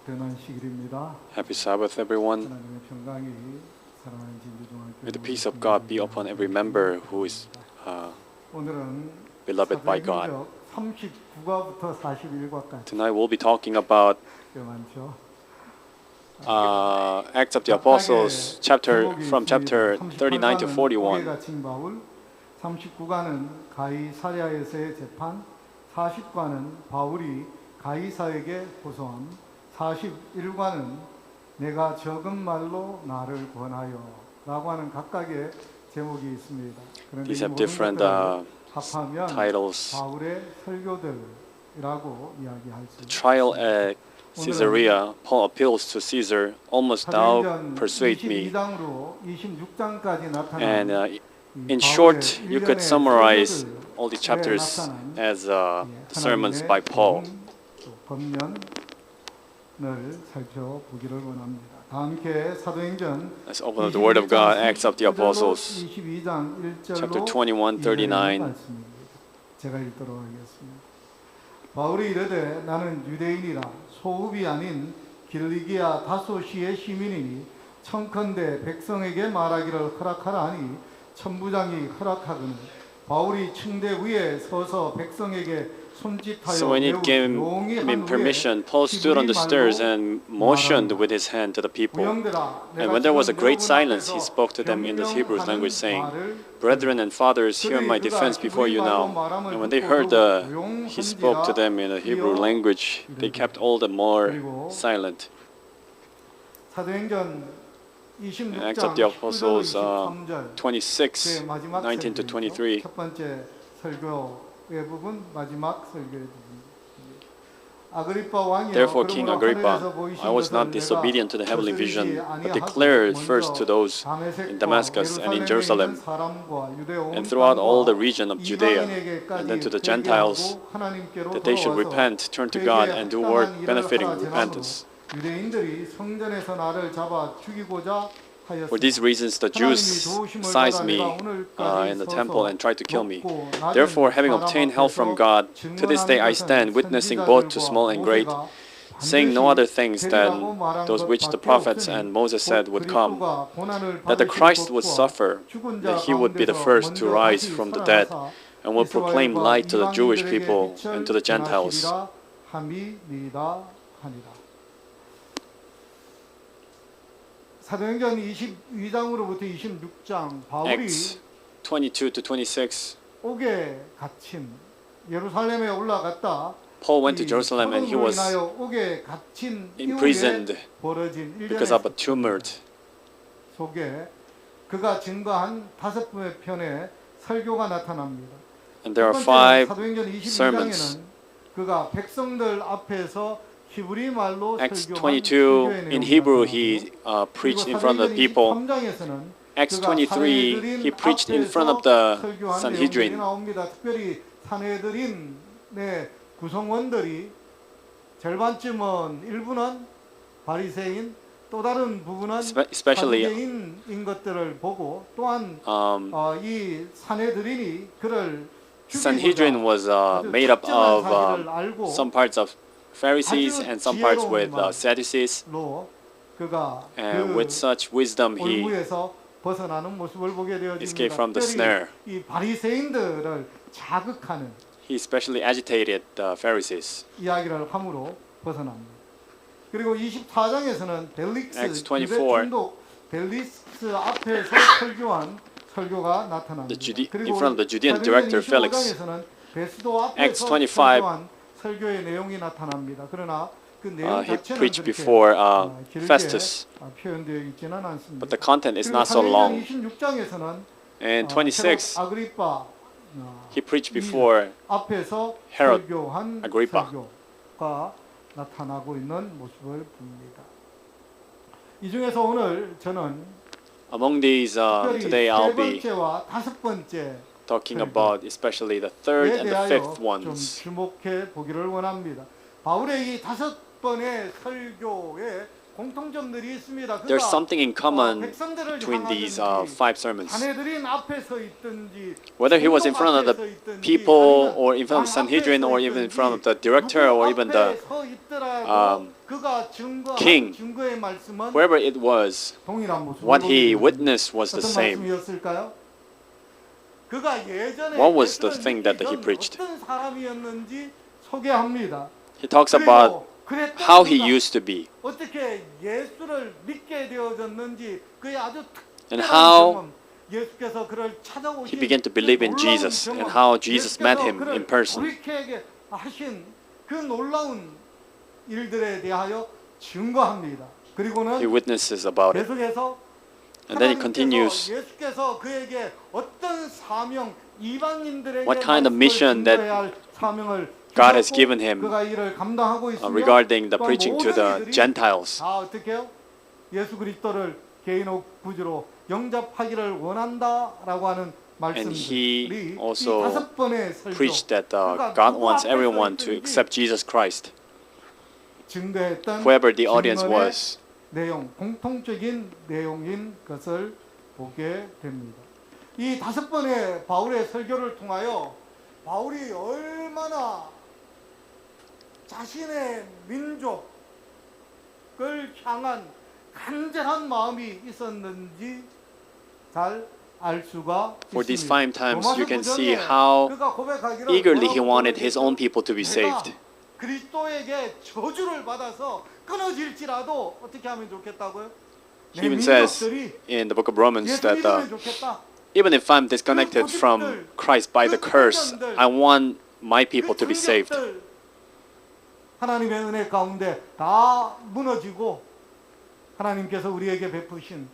복되는 시길입니다. Happy Sabbath, everyone. 하나님의 평강이 사랑하는 진주중학교 May the peace of God be upon every member who is 오늘은 beloved by God. 39과부터 41과까지 Tonight we'll be talking about 꽤 많죠. Acts of the Apostles, from chapter 39 to 41. 39과는 가이사랴에서의 재판, 40과는 바울이 가이사에게 호소함, 41과는 내가 적은 말로 나를 권하여 라고 하는 각각의 제목이 있습니다. These have different 합하면 titles. 바울의 설교들이라고 이야기할 수 The trial at Caesarea, Paul appeals to Caesar, almost thou persuade me. 22장으로 26장까지 나타난 And in short, you could summarize all the chapters as sermons by Paul. 법면을 살펴보기를 원합니다. 다 함께 사도행전 Let's open up the Word of God, Acts of the Apostles, 22장 1절로 chapter 21, 39. 제가 읽도록 하겠습니다. 바울이 이르되 나는 유대인이라 소읍이 아닌 길리기아 다소시의 시민이니 청컨대 백성에게 말하기를 허락하라 하니 천부장이 허락하거늘 바울이 층대 위에 서서 백성에게 So when he gave him permission, Paul stood on the stairs and motioned with his hand to the people. And when there was a great silence, he spoke to them in the Hebrew language, saying, Brethren and fathers, hear my defense before you now. And when they heard he spoke to them in the Hebrew language, they kept all the more silent. In Acts of the Apostles 26, 19 to 23. Therefore, King Agrippa, I was not disobedient to the heavenly vision, but declared first to those in Damascus and in Jerusalem, and throughout all the region of Judea, and then to the Gentiles, that they should repent, turn to God, and do work benefiting repentance. For these reasons, the Jews seized me in the temple and tried to kill me. Therefore, having obtained help from God, to this day I stand, witnessing both to small and great, saying no other things than those which the prophets and Moses said would come, that the Christ would suffer, that he would be the first to rise from the dead, and would proclaim light to the Jewish people and to the Gentiles. 사도행전 22장으로부터 26장 바울이 Acts 22 to 26. 옥에 갇힌 예루살렘에 올라갔다. Paul went to Jerusalem and he was imprisoned because of a tumult. 속에 그가 증거한 5편의 설교가 나타납니다. And there are 5 sermons. 그가 백성들 앞에서 Acts 22, in Hebrew, he preached in front of the people. Acts 23, he preached in front of the Sanhedrin. 특별히 산헤드린의 구성원들이 절반쯤은 일부는 바리새인 또 다른 부분은 사두개인인 것들을 보고 또한 이 산헤드린이 그를 Sanhedrin was made up of some parts of Pharisees and some parts with Sadducees, and with such wisdom he escaped from the snare. He especially agitated the Pharisees. Acts 24, in front of the Judean director Felix. Acts 25, he preached before Festus, but the content is not so long. And 26, he preached before Herod Agrippa. Among these, today I'll be talking about especially the 3rd and the 5th ones. There's something in common between these 5 sermons. Whether he was in front of the people, or in front of Sanhedrin, or even in front of the director, or even the 그가 증거한 king, 증거의 말씀은 wherever it was, 동일한 모습을 what he 보여줍니다. witnessed was the 어떤 same. 말씀이었을까요? 그가 예전에 What was the 예수를 thing that 믿기 he 전 preached? 어떤 사람이었는지 소개합니다. He talks 그리고 about 그랬던 how he 그가 used to be 어떻게 예수를 믿게 되어졌는지 그의 아주 and 특별한 how 경험, 예수께서 그를 찾아오신 he began to believe in 놀라운 Jesus 경험, and how Jesus met 예수께서 him 그를 in person. 돌이키게 하신 그 놀라운 일들에 대하여 증거합니다. 그리고는 He witnesses about it. 계속해서 And then he 하나님께서, continues, 예수께서 그에게 어떤 사명, 이방인들에게 what kind of 말씀을 mission that 증거해야 할 사명을 God has 주셨고, given him 그가 이를 감당하고 있으며 regarding the 또 preaching to 모든 the 이들이 Gentiles. 다 어떻게요? 예수 그리스도를 개인의 구주로 영접하기를 원한다라고 하는 And he 말씀들이 이 also 5번의 설교 preached that 그러니까 God 누구 wants 앞에서 everyone to 있든지 accept Jesus Christ, 증거했던 whoever the audience 증언의 was. 내용, 공통적인 내용인 것을 보게 됩니다. 이 5번의 바울의 설교를 통하여 바울이 얼마나 자신의 민족을 향한 간절한 마음이 있었는지 잘 알 수가 For these 있습니다. 5 times, you can see 로마서 how 그가 고백하기를 eagerly he 뭐라고 wanted his own 고백했죠? people to be 내가 saved. 그리스도에게 저주를 받아서 끊어질지라도 어떻게 하면 좋겠다고요? He 내 even says 민족들이 in the book of Romans 예수 that 믿으면 좋겠다. even if I'm disconnected from Christ by the curse, I want my people to be saved. 그 하나님의 은혜 가운데 다 무너지고 하나님께서 우리에게 베푸신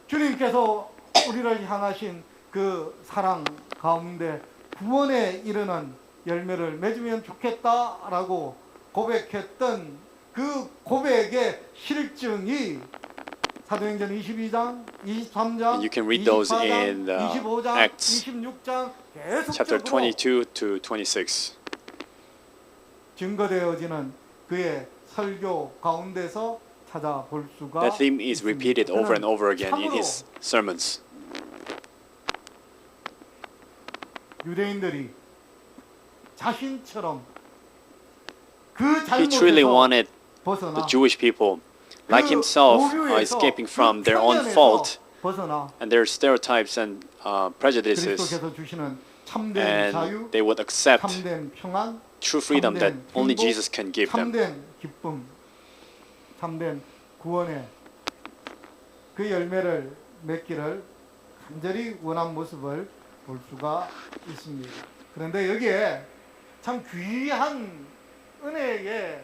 주님께서 우리를 향하신 그 사랑 가운데 구원에 이르는 열매를 맺으면 좋겠다라고 고백했던 그 고백의 실증이 사도행전 22장, 23장, You can read those 24장, in the 25장, Acts 26장 chapter 계속적으로 22 to 26. 증거되어지는 그의 설교 가운데서 찾아볼 수가 That theme is repeated over and over again in 참으로 his sermons. 유대인들이 자신처럼 그 He truly 잘못에서 wanted 벗어나 the Jewish people, like 그 himself, 오류에서, escaping 그 from their own 편견에서 fault 벗어나 and their stereotypes and prejudices, 그리스도께서 주시는 참된 and 자유, they would accept 참된 평안, true freedom that 참된 only 행복, Jesus can give them. 참된 기쁨, 참된 구원의 그 열매를 맺기를 간절히 원한 모습을 볼 수가 있습니다. 그런데 여기에 참 귀한 은혜의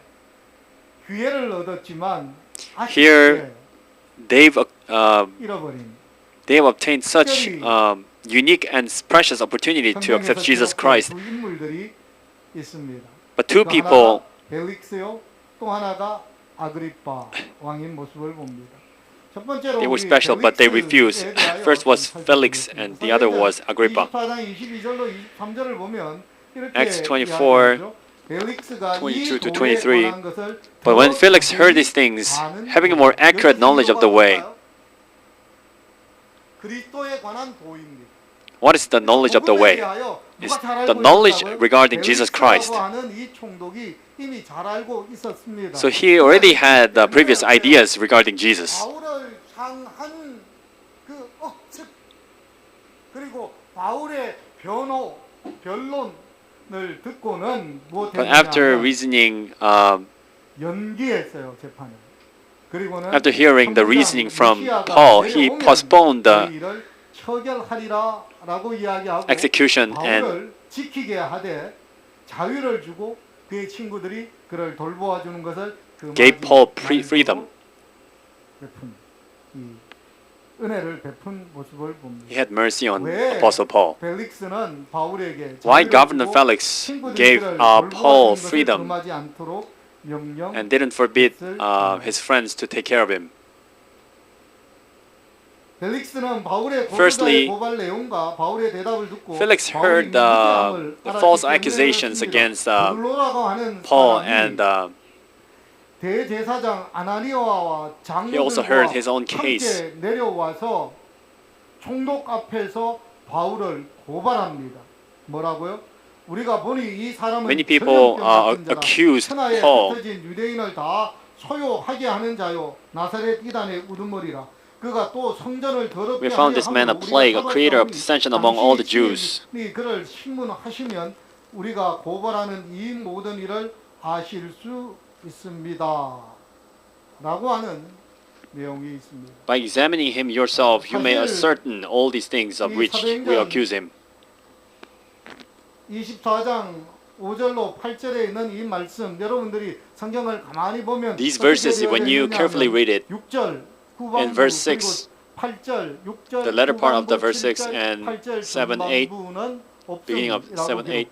기회를 얻었지만 Here, 아쉽게 they've 잃어버린 obtained such unique and precious opportunity to accept Jesus Christ. 두 인물들이 있습니다. But two 그 people, 하나가 벨릭스요, 또 하나가 아그리파 왕인 모습을 봅니다. 첫 번째로 they were 우리 special, but they 벨릭스에 refused. 대하여 First was 좀 Felix, 살펴보겠습니다. and the other was Agrippa. 24장 22절로 23절을 보면 이렇게 Acts 24, 이야기하죠. 벨릭스가 22 to 이 도에 23. 관한 것을 But when 더 Felix heard these things, having a more accurate knowledge of the way, 그리스도에 관한 도입니다. what is the knowledge of the way? It's the knowledge regarding Jesus Christ. So he already had the previous ideas regarding Jesus. 바울을 향한 그 억측 그리고 바울의 변론을 듣고는 But after 무엇했느냐 reasoning, 연기했어요 재판을. 그리고는 after hearing the reasoning from Paul, he postponed the 일을 처결하리라라고 이야기하고 execution and 바울을 지키게 하되 자유를 주고 그의 친구들이 그를 돌보아 주는 것을 그 gave Paul freedom. 베푼 이 은혜를 베푼 모습을 봅니다. He had mercy on 왜 Apostle Paul. 펠릭스는 바울에게 Why 자유를 Governor 주고 Felix 친구들이 gave 그를 Paul 돌보아 주는 것을 freedom 금하지 않도록 명령 and didn't forbid his friends to take care of him? 펠릭스는 바울의 Firstly, 고발 내용과 바울의 대답을 듣고 Felix 바울이 heard the 무죄함을 false 알았기 때문에 accusations 그렇습니다. against 베드로라고 하는 Paul 사람이 and 대제사장 아나니아와 he also heard his own 장로들과 case. 함께 내려와서 총독 앞에서 바울을 고발합니다. 뭐라고요? 우리가 보니 이 사람은 Many people 전염병 같은 자라. accused 천하에 Paul. 흩어진 유대인을 다 소요하게 하는 자요 나사렛 이단의 우두머리라. 그가 또 성전을 더럽게 We found this man a plague, a creator of dissension among all the Jews. 당신이 그를 신문하시면 우리가 고발하는 이 모든 일을 아실 수 있습니다. 라고 하는 내용이 있습니다. By examining him yourself, you may ascertain all these things of which we accuse him. 24장 5절로 8절에 있는 이 말씀 여러분들이 성경을 가만히 보면 These verses, when you carefully read it, 6절 in verse 6, 8절, 6절, the latter part of the verse 6 7절, and 8절 7, 8, beginning of 7, 8,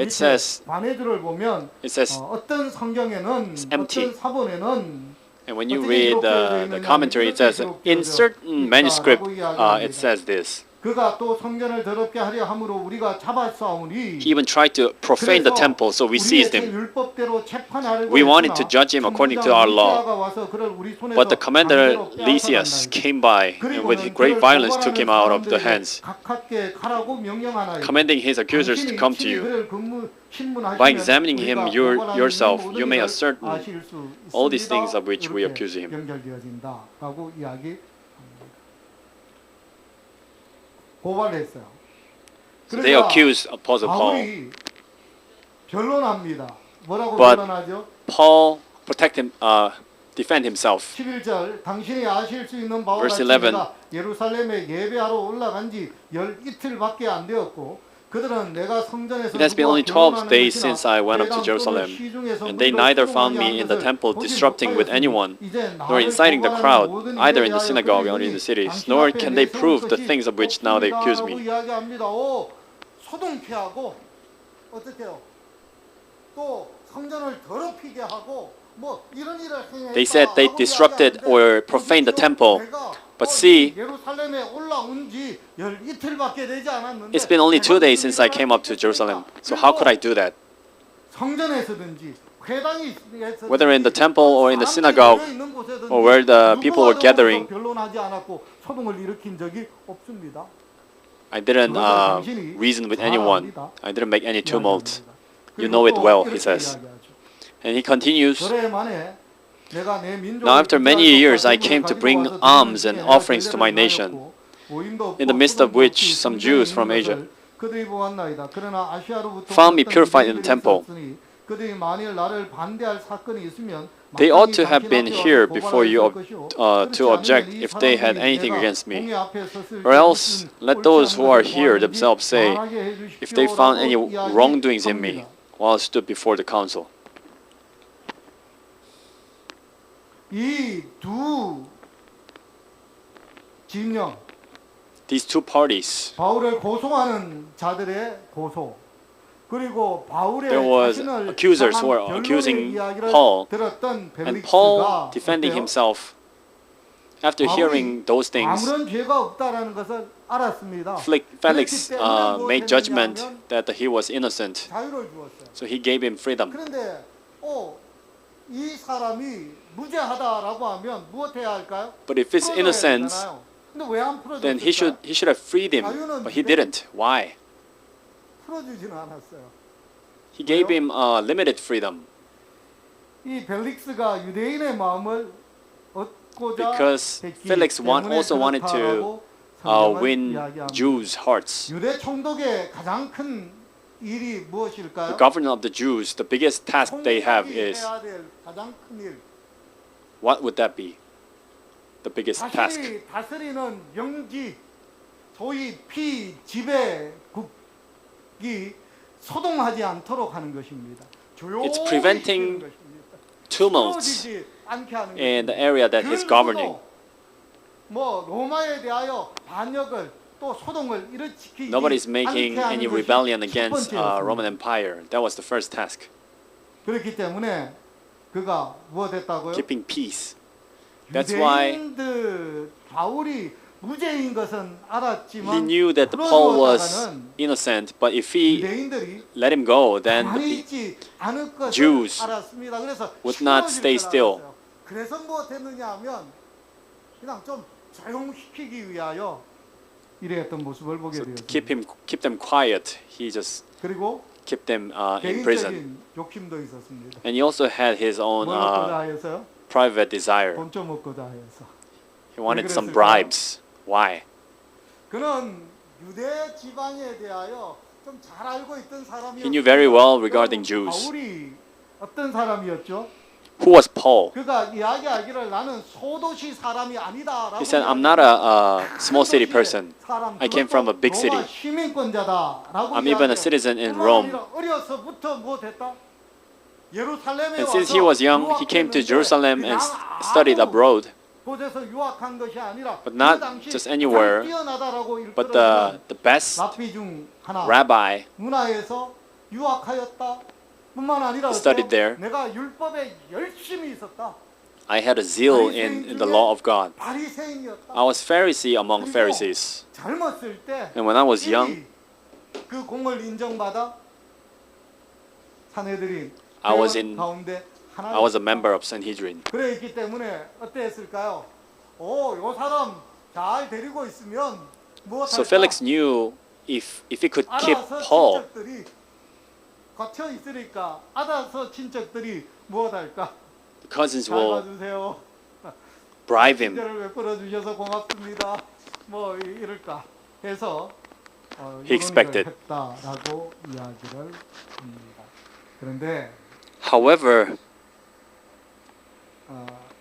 it says, 반해들을 보면 it says, 어떤 성경에는 empty. 어떤 사본에는 and when you read the commentary, it says, in certain manuscript, it says this. 그가 또 성전을 더럽게 하려 함으로 우리가 잡아싸우니 He even tried to profane the temple, so we seized him. We wanted to judge him according to our law. But the commander Lysias came by and with great violence took him out of the hands, commanding his accusers to come to you. By examining him yourself, you may ascertain all these things of which we accuse him. 고발했어요. So they accused Apostle Paul. 바울이 변론합니다. 뭐라고 But 변론하죠? Paul defend himself. 11절 당신이 아실 수 있는 바와 Verse 같이 11. 내가 예루살렘에 예배하러 올라간 지 열 이틀밖에 안 되었고 그들은 내가 성전에서 It has been only 12 days since I went up to Jerusalem, and they neither found me in the temple disrupting with anyone, nor inciting the crowd, either in the synagogue or in the cities, nor can they prove the things of which now they accuse me. 소동케하고 어떻게요? 또 성전을 더럽히게 하고 뭐 이런 일을 행했다. They said they disrupted or profaned the temple. But see, 예루살렘에 올라온 지 열 이틀밖에 되지 않았는데 it's been only 2 days since I came up to Jerusalem, so how could I do that? 성전에서든지 회당이 Whether in the temple or in the synagogue or where the people were gathering, 변론하지 않았고 소동을 일으킨 적이 없습니다. I didn't reason with anyone. I didn't make any tumult. You know it well, he says. And he continues, now after many years I came to bring alms and offerings to my nation, in the midst of which some Jews from Asia found me purified in the temple. They ought to have been here before you to object if they had anything against me. Or else let those who are here themselves say if they found any wrongdoings in me while I stood before the council. 이 두 진영 These two parties, 바울을 고소하는 자들의 고소 그리고 바울의 there was 자신을 accusers who were 향한 accusing 변론의 이야기를 Paul, 들었던 and Paul 벨릭스가 defending 어때요? himself after hearing those things. 아무런 죄가 없다라는 것을 알았습니다. Felix 그렇기 때문에 made judgment that he was innocent, 자유를 주었어요. so he gave him freedom. 그런데 이 사람이 무죄하다라고 하면 무엇해야 할까요? But if it's innocent, 근데 왜 안 풀어줬을까요? then he should have freed him, but he didn't. Why? 풀어주지는 않았어요. He gave him limited freedom 이 벨릭스가 유대인의 마음을 얻고자 because 했기 Felix 때문에 also wanted to 그렇다라고 성경은 win 이야기합니다. Jews' hearts. 유대 총독의 가장 큰 일이 무엇일까요? The governor of the Jews, the biggest task they have is, 해야 될 가장 큰 일. what would that be? The biggest task. 자신이 다스리는 영지, 소위 피지배국이 소동하지 않도록 하는 것입니다. 조용히 It's preventing 지키는 것입니다. tumults 쓰러지지 않게 하는 in the 것입니다. area that he's governing. 뭐 로마에 대하여 반역을 또 소동을 일으키지 Nobody's making 않게 any 하는 것이 rebellion 첫 against 번째였습니다. Roman Empire. That was the first task. 그렇기 때문에 그가 무엇했다고요? Keeping peace. That's why 유대인들 바울이 무죄인 것은 알았지만 he knew that Paul was 풀어주었다가는 innocent, but if he 유대인들이 let him go, then 가만히 있지 않을 것을 Jews 알았습니다. 그래서 would not stay still. 알았어요. 그래서 무엇했느냐 하면 그냥 좀 조용시키기 위하여 이랬던 모습을 보게 So to 되었습니다. keep them quiet, he just 그리고 kept them in prison. 개인적인 욕심도 있었습니다. And he also had his own 뭘 얻고자 하여서요? private desire. 돈 좀 얻고자 하여서. He wanted some 그랬을까요? bribes. Why? 그는 유대 지방에 대하여 좀 잘 알고 있던 사람이었어요. He knew very well regarding Jews. 바울이 어떤 사람이었죠? Who was Paul? 그가 이야기하기를 나는 소도시 사람이 아니다라고. He said, I'm not a small city person. I came from a big city. 시민권자다라고. I'm even a citizen in Rome. 어려서부터 뭐 됐다? 예루살렘에 And since he was young, he came to Jerusalem and studied abroad. 곳에서 유학한 것이 아니라 But not 그 당시 just anywhere, 가장 뛰어나다라고 But 일컬어지는 the best 랍비 중 하나 rabbi 문화에서 유학하였다 뿐만 아니라 studied there. 내가 율법에 열심히 있었다. I had a zeal in the law of God. 바리새인이었다. I was Pharisee among Pharisees. 젊었을 때 And when I was young, 그 공을 인정받아 사내들인 I was in- 가운데 I was a member of Sanhedrin. 그래 있기 때문에 어땠을까요? 요 사람 잘 데리고 있으면 무엇 So 할까? Felix knew if he could keep 알아서 Paul, 친척들이 갇혀 있으니까 알아서 친척들이 무엇 할까? the cousins 잘 will 봐주세요. bribe him. 친절을 베풀어 주셔서 고맙습니다. 뭐 이럴까 해서 He expected. 했다라고 이야기를 합니다. 그런데 However,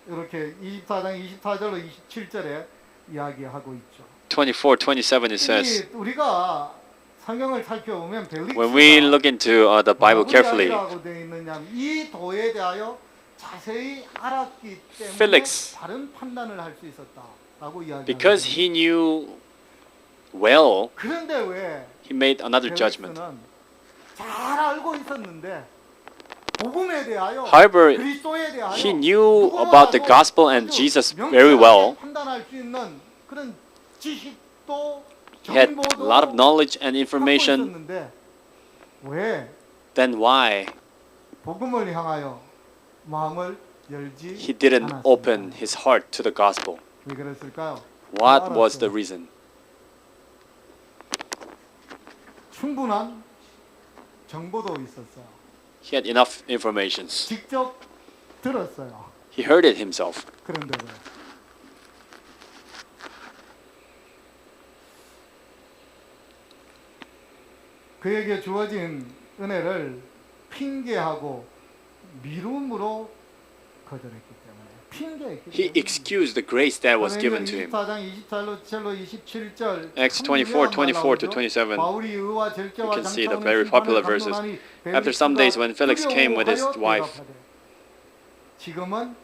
이렇게 24장 24절로 27절에 이야기하고 있죠. 24, 27 it says, 우리가 성경을 살펴보면 when we look into the Bible carefully, 이 도에 대하여 자세히 알았기 때문에 Felix, 다른 판단을 할 수 있었다라고 이야기합니다. because he knew well, 그런데 왜 he made another judgment. 펠릭스는 잘 알고 있었는데 복음에 대하여 However, 그리스도에 대하여 he knew about the gospel and Jesus very well. 판단할 수 있는 그런 지식도 He had a 정보도 lot of knowledge and 갖고 information. 있었는데 왜 Then why 복음을 향하여 마음을 열지 he didn't 않았습니까? open his heart to the gospel? 왜 그랬을까요? What was 알았어요. the reason? 충분한 정보도 있었어요. He had enough information. 직접 들었어요. He heard it himself. 그런데 왜? 그에게 주어진 은혜를 핑계하고 미움으로 거절했기 때문에 핑계했기 He 때문에 excused the grace that was given to him. 24장 24절로 27절 Acts 24, 24 to 27. You can see the very popular verses. After some days when Felix came with his wife, 지금은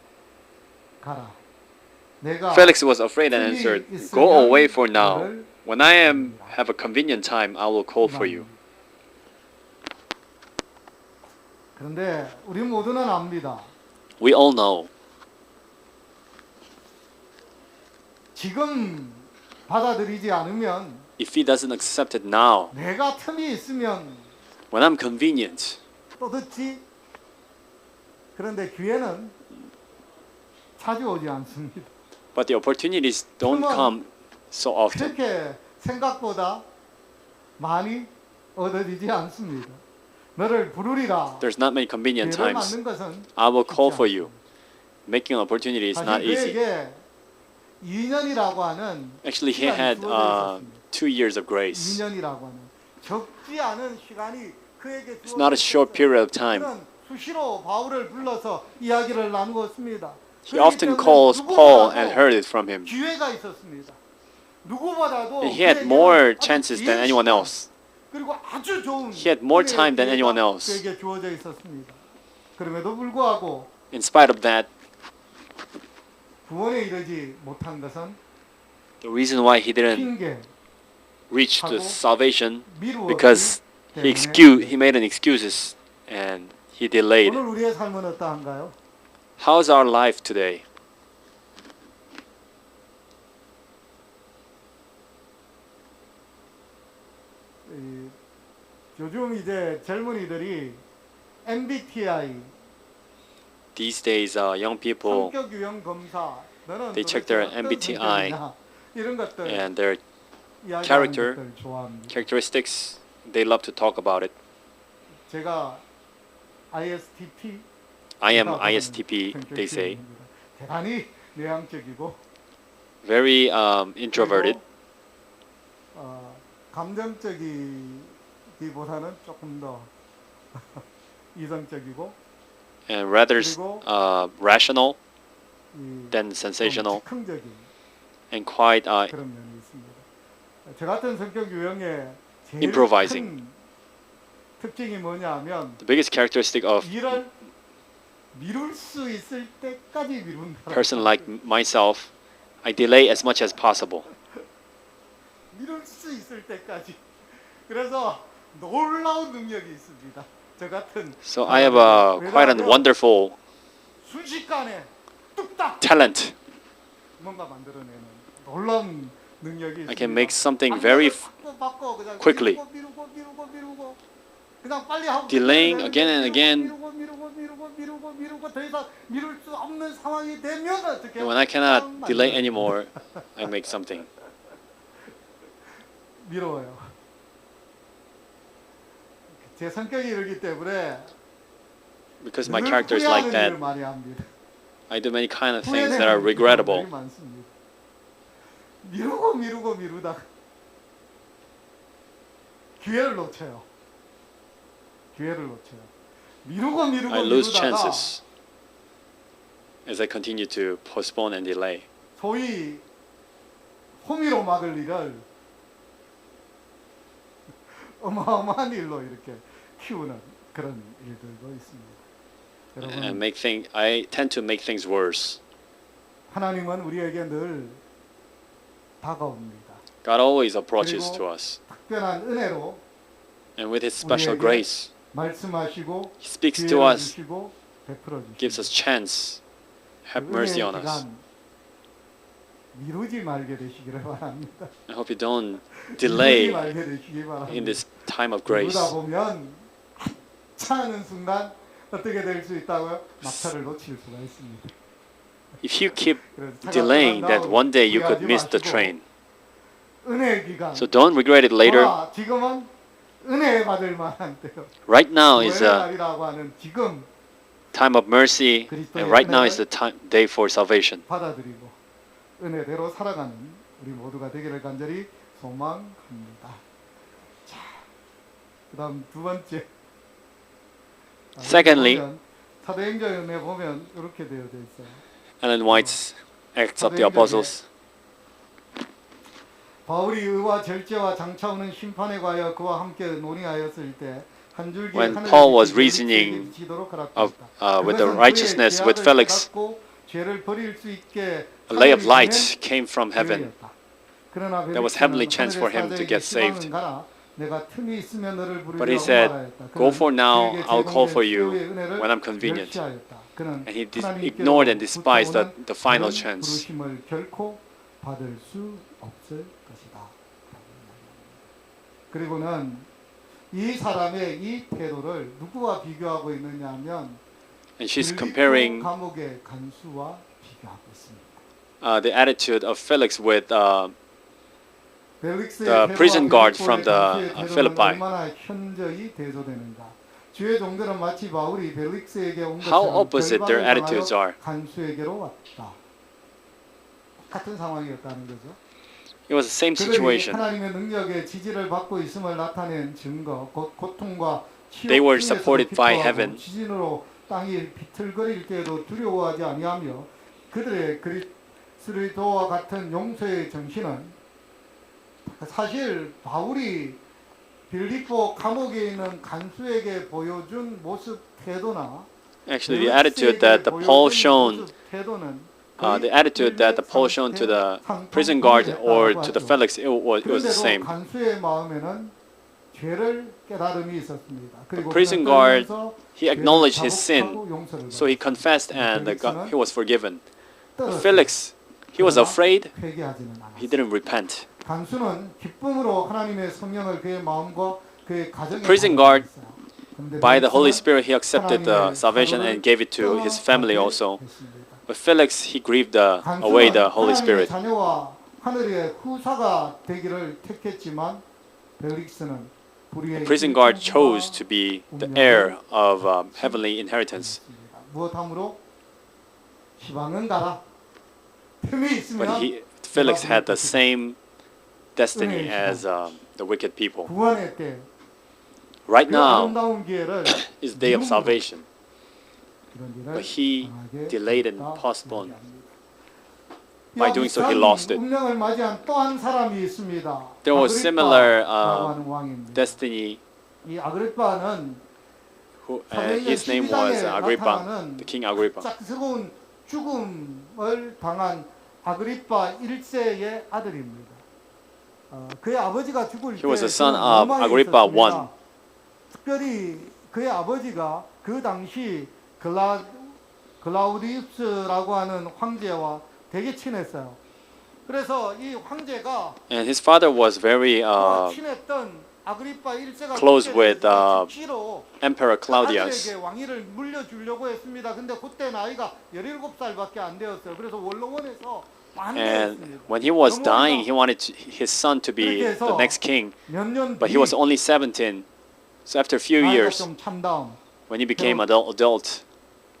가라. 내가 Felix was afraid and answered, "Go away for now. When I have a convenient time, I will call for you." 그런데 우리 모두는 압니다. We all know 지금 받아들이지 않으면 if he doesn't accept it now, 내가 틈이 있으면 when I'm convenient, 또 듣지. 그런데 기회는 자주 오지 않습니다. but the opportunities don't come so often. 그렇게 생각보다 많이 얻어지지 않습니다. 너를 부르리라. There's not many convenient 기회를 times. 맞는 것은 I will call 쉽지 for you. 않습니다. Making an opportunity is not 사실 easy. 그에게 2년이라고 하는 Actually, he 시간이 had 주어져 있었습니다. 2 years of grace. 2년이라고 하는 적지 않은 시간이 그에게 It's not a short period of time. 그는 수시로 바울을 불러서 이야기를 나누었습니다. He often calls Paul and heard it from him. 기회가 있었습니다. 누구보다도 And he had 그에게는 more 아주 chances 긴 than anyone 시간, else. 그리고 아주 좋은 He had more time than 기회가 anyone else. 그에게 주어져 있었습니다. 그럼에도 불구하고 In spite of that, 구원에 이르지 못한 것은 the reason why he didn't 핑계, reach the salvation 미루었기 because 때문에 he made an excuses and he delayed. 오늘 우리의 삶은 어떠한가요? How's our life today? 요즘 이제 젊은이들이 MBTI These days, young people 성격 유형 검사 너는 they check 도대체 their 어떤 MBTI 성격이냐, 이런 것들 and they're 이야기하는 character, 것들 좋아합니다. characteristics, they love to talk about it. 제가 ISTP I am ISTP, they say. 대단히 내향적이고 Very introverted. 그리고, 감정적이기보다는 조금 더 이성적이고 And rather 그리고 rational 이 than sensational 좀 즉흥적인 and quite 그런 면이 있습니다. 저 같은 성격 유형의 제일 improvising. 큰 특징이 뭐냐면 The biggest characteristic of 일을 미룰 수 있을 때까지 미룬다. a person like myself, I delay as much as possible. 미룰 수 있을 때까지. 그래서 놀라운 능력이 있습니다. 저 같은 So I have quite a wonderful 순식간에 뚝딱 talent. 뭔가 만들어내는 놀라운 능력이 있습니다. I can make something very 바꿔, 그냥 quickly. 미루고 그냥 빨리 하고 Delaying again and again. 미루고 더 이상 미룰 수 없는 상황이 되면 어떻게? And when I cannot delay anymore, I make something. 미뤄요. 제 성격이 이러기 때문에 Because my 늘 character is like 후회하는 that, 일을 많이 합니다. I do many kind of things that 후회되는 are 일이 regrettable. 많습니다. 미루다가 기회를 놓쳐요. I lose 미루다가 chances as I continue to postpone and delay. 소위 호미로 막을 일을 어마어마한 일로 이렇게 키우는 그런 일들도 있습니다. And 여러분, I tend to make things worse. 하나님은 우리에게 늘 다가옵니다. God always approaches 그리고 to us, 특별한 은혜로 and with His special 우리에게 grace, 말씀하시고 He speaks to 기회를 us, 주시고 베풀어 gives 주시고 us chance, have mercy on us. 미루지 말게 되시기를 바랍니다. I hope you don't 미루지 delay 말게 되시기 바랍니다. in this time of grace. 그러다 보면 차는 순간 어떻게 될 수 있다고요? 막차를 놓칠 수가 있습니다. If you keep 그래서 차가 delaying that, 끝난 one day you 다음 could miss the 후회하지 train. 마시고 은혜의 기간. So don't regret it later. 지금은 은혜 받을 만한 때요. Right now is a 날이라고 하는 지금 time of mercy, and right now is the day for salvation. 받아들이고 은혜대로 살아가는 우리 모두가 되기를 간절히 소망합니다. 자, 그다음 두 번째. Secondly, 사도행전에 보면 이렇게 되어져 있어요. Ellen White's Acts of the Apostles. 바울이 의와 절제와 장차 오는 심판에 관하여 그와 함께 논의하였을 때 한 줄기 When 하늘의 Paul was 빛이 reasoning 비치도록 of, 하라. with the 그것은 righteousness 그의 with 계약을 Felix, 깨닫고 죄를 버릴 수 있게 a ray of 하늘이 light 보낸 came from heaven. 기회였다. 그러나 There was 벨릭스는 heavenly chance for him to 하늘의 get 사자에게 saved. 시방은 가라. 내가 틈이 있으면 너를 But he 부르리라고 said, 말하였다. "Go for now, 그에게 I'll call for 제공된 you 최후의 은혜를 when I'm convenient." 멸시하였다. 그는 And he 하나님께로 ignored and despised 붙어오는 the final 그런 chance. 부르심을 결코 받을 수 없을 것이다. 그리고는 이 사람의 이 태도를 누구와 비교하고 있느냐 하면 And she's 빌립보 comparing 감옥의 간수와 비교하고 있습니다. the attitude of Felix with 벨릭스의 the 태도와 prison guard 빌립보의 from the 간수의 태도는 Philippi. 얼마나 현저히 대조되는가. 주의 종들은 마치 바울이 벨릭스에게 온 How 것처럼 opposite their 결박을 attitudes 당하여 are. 간수에게로 왔다. 같은 상황이었다는 거죠. It was the same 그들이 situation. 하나님의 능력에 지지를 받고 있음을 나타낸 증거, 곧 고통과 They were 치욕 supported 중에서도 by 기뻐하고 heaven. 지진으로 땅이 비틀거릴 때에도 두려워하지 아니하며 그들의 그리스도와 같은 용서의 정신은 사실 바울이 빌립보 감옥에 있는 간수에게 보여준 모습 태도나 Actually, the attitude that the Paul shown, the attitude that the Paul shown to the prison guard or to the Felix, it was the same. 간수의 마음에는 죄를 깨달음이 있었습니다. The prison guard, he acknowledged his sin, so he confessed and he was forgiven. But Felix, he was afraid, he didn't repent. 간수는 기쁨으로 하나님의 성령을 그의 마음과 그의 가정에 Prison guard, by the Holy Spirit, he accepted the salvation and gave it to his family also. But Felix, he grieved away the Holy Spirit. 자녀와 하늘의 후사가 되기를 택했지만 벨릭스는 불의의 The prison guard chose to be the heir of heavenly inheritance. 무엇함으로 시방은 가라. 틈이 But 있으면 Felix had the same destiny as the wicked people. 구원의 때 Right 그 now 아름다운 기회를 is the day of salvation, 이런 일을 but he 당하게 delayed and 됐다 postponed. 이야기합니다. By doing so, he lost it. 운명을 맞이한 또 한 사람이 있습니다. There was similar 아그리빠라고 하는 왕입니다. destiny. 이 아그리빠는 His name was Agrippa, the King Agrippa. 짝스러운 죽음을 당한 아그리빠 1세의 아들입니다. 그의 아버지가 죽을 때 He was the son of Agrippa I. 특별히 그의 아버지가 그 당시 글라우디우스라고 하는 황제와 되게 친했어요. 그래서 이 황제가 And his father was very 친했던 아그리빠 1세가 close with 즉시로 Emperor 아들에게 Claudius. 왕위를 물려주려고 했습니다. 근데 그때 나이가 17살밖에 안 되었어요. 그래서 원로원에서 반대했습니다. And when he was dying, he wanted his son to be the next king, 몇년 but he was only 17. So after a few 나이가 years, 좀 찬 다음 when he became adult,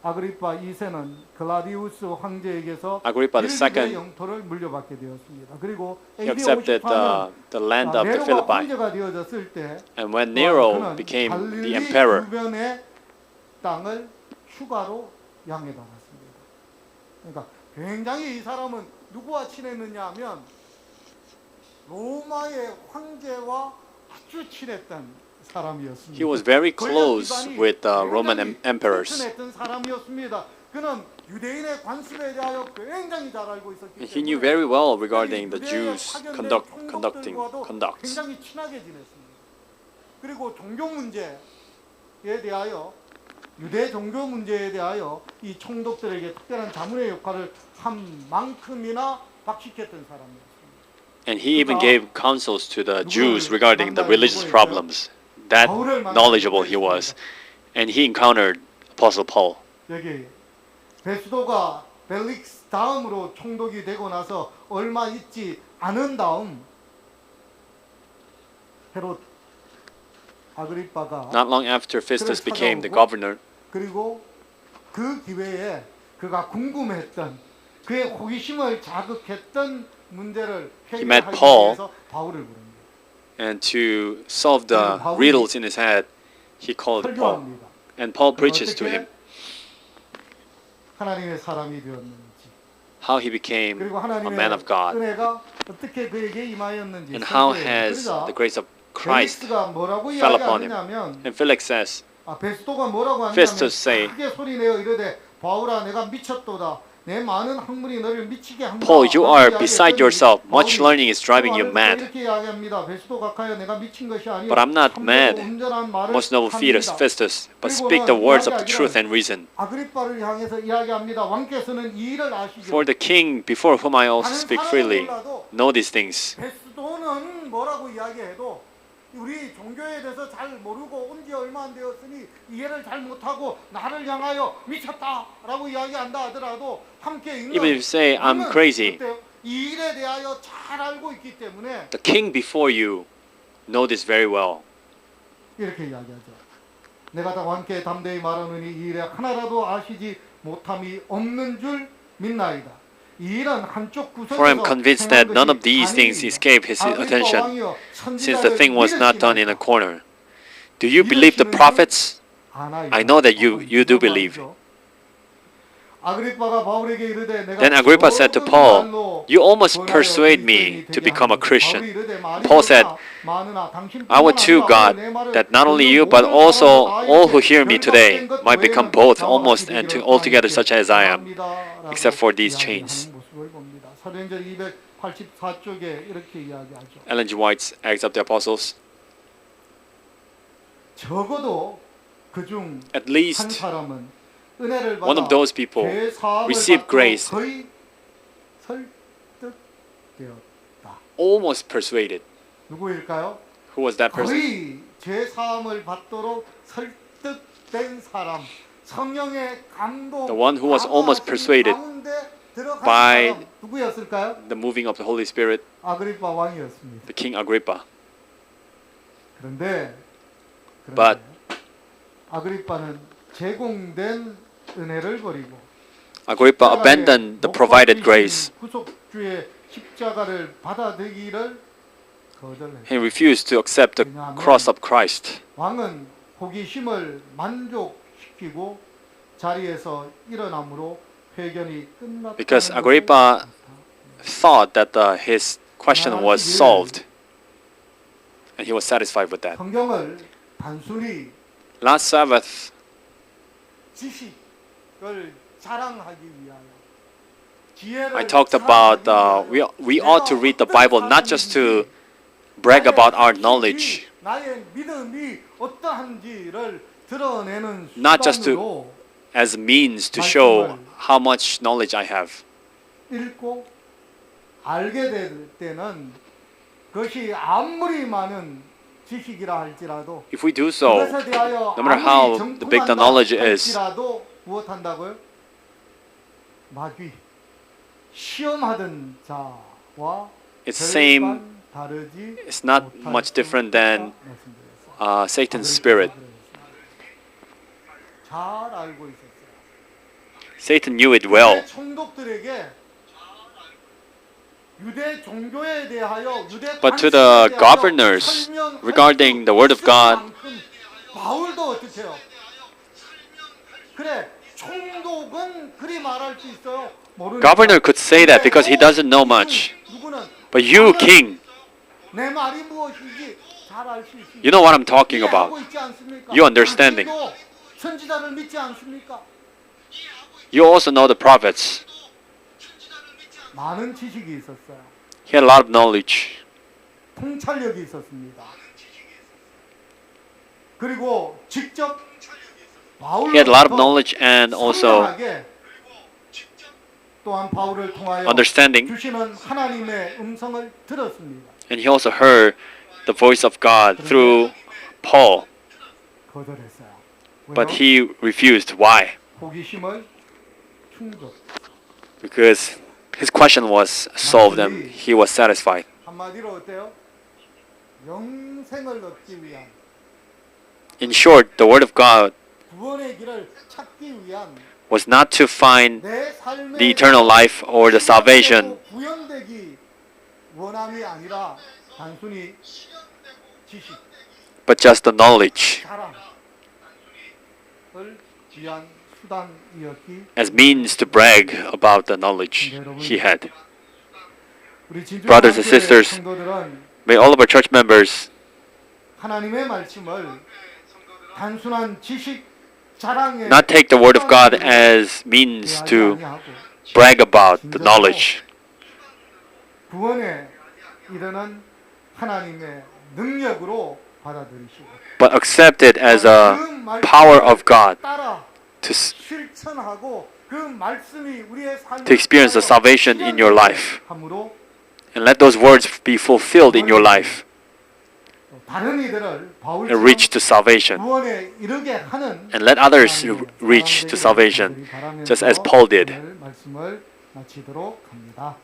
아그리빠 2세는 글라디우스 황제에게서 Agrippa 일국의 II, 영토를 물려받게 되었습니다. 그리고 he AD accepted 54년 the land of the 네로가 Philippi. 황제가 되어졌을 때 And when Nero 그는 became the 갈릴리 emperor, 주변의 땅을 휴가로 양해받았습니다. 그러니까 굉장히 이 사람은 누구와 친했느냐 하면 로마의 황제와 아주 친했던 사람이었습니다. he was very close with the Roman emperors. 친했던 사람이었습니다. 그는 유대인의 관습에 대하여 굉장히 잘 알고 있었기 때문에 He knew very well regarding the 유대인의 Jews' 파견된 conducts. 총독들과도 굉장히 친하게 지냈습니다. 그리고 종교 문제에 대하여 유대 종교 문제에 대하여 이 총독들에게 특별한 자문의 역할을 한 만큼이나 박식했던 사람이었습니다. And he even gave counsels to the Jews regarding the religious problems. That knowledgeable he was. And he encountered Apostle Paul. 여기 베스도가 벨릭스 다음으로 총독이 되고 나서 얼마 있지 않은 다음 헤롯 아그리빠가 Not long after Festus became the governor, 그리고 그 기회에 그가 궁금했던 그의 호기심을 자극했던 문제를 met 해결하기 Paul. 위해서 바울을 부릅니다. and to solve the riddles in his head, he called Paul. 설교합니다. And Paul preaches to him 하나님의 사람이 되었는지 how he became 그리고 a 하나님의 man of God, 은혜가 어떻게 그에게 임하였는지 and how 설교해요. has 그러자 the grace of Christ 벨릭스가 뭐라고 fell upon him. 이야기하느냐면 And Felix says, 베스도가 뭐라고 하냐면 Festus say, 크게 소리내어 이르되 바울아 내가 미쳤도다 내 많은 학문이 너를 미치게 한다. Paul, you are 라고 beside 이야기했더니 yourself. Much 바울이 learning is driving you 또 mad. 이렇게 이야기합니다. 베스도 각하여 내가 미친 것이 아니요 But I'm not 참되고 mad. 온전한 말을 Most noble Festus, 합니다. Festus, but speak the words of the truth and reason. 아그리빠를 향해서 이야기합니다. 왕께서는 이 일을 아시죠. For the king, before whom I also 다른 speak 사람은 freely, 몰라도 know these things. 베스도는 뭐라고 이야기해도 우리 종교에 대해서 잘 모르고 온 지 얼마 안 되었으니 이해를 잘 못하고 나를 향하여 미쳤다라고 이야기한다 하더라도 함께 있는 Even if you say, I'm crazy, 이 일에 대하여 잘 알고 있기 때문에 the king before you know this very well. 이렇게 이야기하죠. 내가 다 함께 담대히 말하느니 이 일에 하나라도 아시지 못함이 없는 줄 믿나이다. 이 일은 한쪽 For I am 구석에서 convinced that 행한 none of 것이 these things 아니니이다. escape his 아그리빠 attention, 왕이여, since the thing was not done in a 선지자를 corner. Do you believe the prophets? I know that you do believe. Then Agrippa said to Paul, You almost persuade me to become a Christian. Paul said, I would too, God, that not only you, but also all who hear me today might become both almost and altogether such as I am, except for these chains. 사도행전 284쪽에 이렇게 이야기하죠. Ellen G. White's Acts of the Apostles. 적어도 그중 At 한 least 사람은 은혜를 one 받아 of those people 죄 사함을 received 받도록 grace. 거의 설득되었다. Almost persuaded. 누구일까요? Who was that person? 거의 죄 사함을 받도록 설득된 사람. 성령의 감동 The one who was almost persuaded 가운데 들어간 by 사람 누구였을까요? the moving of the Holy Spirit, 아그리파 왕이었습니다. the King Agrippa. 그런데 But 아그리파는 제공된 은혜를 버리고 Agrippa abandoned the provided grace. 구속주의 십자가를 받아들이기를 거절했습니다. He refused to accept the cross of Christ. 왕은 호기심을 만족시키고 자리에서 일어남으로 회견이 끝났다. Because Agrippa thought that his question was solved, and he was satisfied with that. 성경을 단순히 Last Sabbath, 지식을 자랑하기 위하여 지혜를 I talked about 자랑하기 we ought to read the Bible not just to brag about our knowledge, 나의 믿음이 어떠한지를 드러내는 Not just to- 수단으로 as means to show how much knowledge I have. 읽고 알게 될 때는 그것이 아무리 많은 지식이라 할지라도 If we do so, 그것에 대하여 no matter how the big the knowledge is, 할지라도 무엇한다고요? 마귀 시험하던 자와 it's same. 별반 다르지 It's not 못할 much different 수 than 있다 말씀드렸어요. Satan's spirit. 잘 알고 있었어요. Satan knew it well. 총독들에게 유대 종교에 대하여 유대 But to 관습에 the 대하여 governors 설명할 regarding the word of 수 God, 있을 만큼 바울도 어떻게 해요? 그래 총독은 그리 말할 수 있어요. 모르니까. governor could say that because he doesn't know much. 누구는 But you, king, 내 말이 무엇인지 잘 알 수 있습니다. you know what I'm talking about. 이해하고 있지 않습니까? You understanding. 당신도 선지자를 믿지 않습니까? You also know the prophets. 많은 지식이 있었어요. He had a lot of knowledge. 통찰력이 있었습니다. 그리고 직접 He had a lot of knowledge and also 선명하게 또한 바울을 통하여 understanding. 주시는 하나님의 음성을 들었습니다. And he also heard the voice of God through Paul. 거절했어요. But he refused. Why? 호기심을 충족. Because his question was solved and he was satisfied. 한마디로 어때요? 영생을 얻기 위한 In short, the word of God 구원의 길을 찾기 위한 was not to find 내 삶의 the eternal life or the salvation, 구현되기 원함이 아니라 단순히 지식, but just the knowledge 자랑을 위한 수단이었기. as means to brag about the knowledge he had. 우리 진주 Brothers and 교회 sisters, 성도들은 May all of our church members 하나님의 말씀을 단순한 지식 자랑에 not take the word of God as means to brag about the knowledge, 구원에 이르는 하나님의 능력으로 받아들이시고 but accept it as a 그 말씀을 power of God 따라 to 실천하고 그 말씀이 우리의 삶에 to experience the salvation in your life. 함으로 And let those words be fulfilled in your life 다른 이들을 and 바울처럼 reach to salvation. 구원에 이르게 하는 And let others reach to salvation, just as Paul did. 오늘 말씀을 마치도록 합니다.